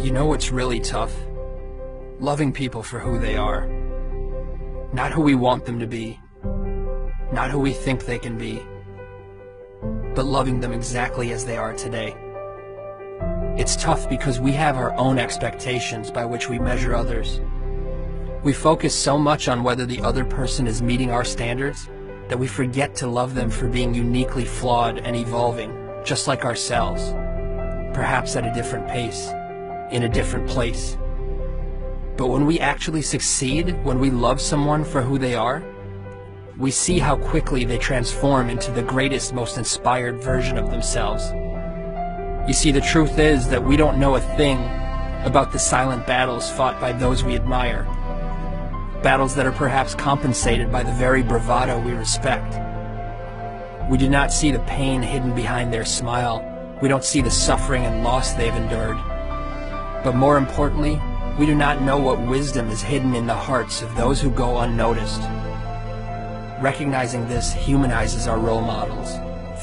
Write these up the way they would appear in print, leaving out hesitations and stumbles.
You know what's really tough? Loving people for who they are. Not who we want them to be. Not who we think they can be. But loving them exactly as they are today. It's tough because we have our own expectations by which we measure others. We focus so much on whether the other person is meeting our standards that we forget to love them for being uniquely flawed and evolving, just like ourselves. Perhaps at a different pace, in a different place. But when we actually succeed, when we love someone for who they are, we see how quickly they transform into the greatest, most inspired version of themselves. You see, the truth is that we don't know a thing about the silent battles fought by those we admire. Battles that are perhaps compensated by the very bravado we respect. We do not see the pain hidden behind their smile. We don't see the suffering and loss they've endured. But more importantly, we do not know what wisdom is hidden in the hearts of those who go unnoticed. Recognizing this humanizes our role models,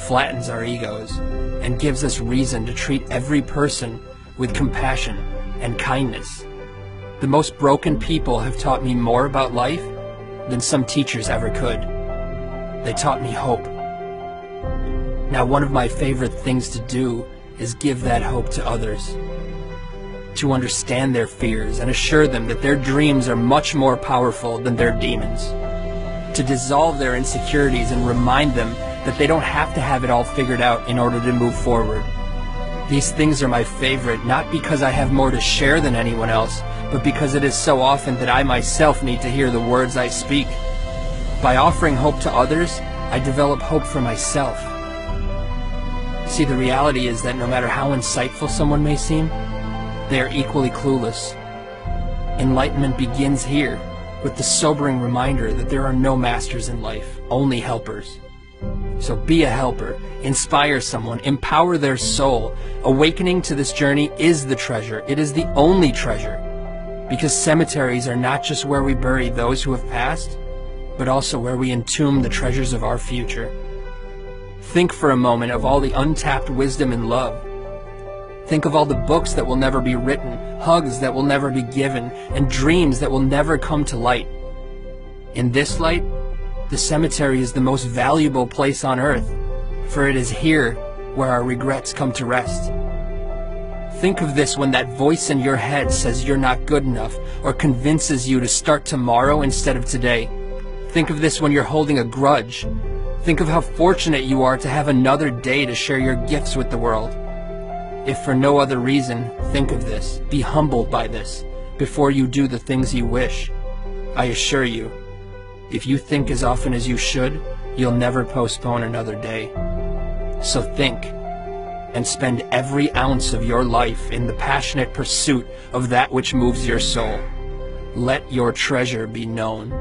flattens our egos, and gives us reason to treat every person with compassion and kindness. The most broken people have taught me more about life than some teachers ever could. They taught me hope. Now, one of my favorite things to do is give that hope to others. To understand their fears and assure them that their dreams are much more powerful than their demons. To dissolve their insecurities and remind them that they don't have to have it all figured out in order to move forward. These things are my favorite, not because I have more to share than anyone else, but because it is so often that I myself need to hear the words I speak. By offering hope to others, I develop hope for myself. See, the reality is that no matter how insightful someone may seem, they are equally clueless. Enlightenment begins here, with the sobering reminder that there are no masters in life, only helpers. So be a helper, inspire someone, empower their soul. Awakening to this journey is the treasure. It is the only treasure. Because cemeteries are not just where we bury those who have passed, but also where we entomb the treasures of our future. Think for a moment of all the untapped wisdom and love. Think of all the books that will never be written, hugs that will never be given, and dreams that will never come to light. In this light, the cemetery is the most valuable place on earth, for it is here where our regrets come to rest. Think of this when that voice in your head says you're not good enough, or convinces you to start tomorrow instead of today. Think of this when you're holding a grudge. Think of how fortunate you are to have another day to share your gifts with the world. If for no other reason, think of this. Be humbled by this before you do the things you wish. I assure you, if you think as often as you should, you'll never postpone another day. So think, and spend every ounce of your life in the passionate pursuit of that which moves your soul. Let your treasure be known.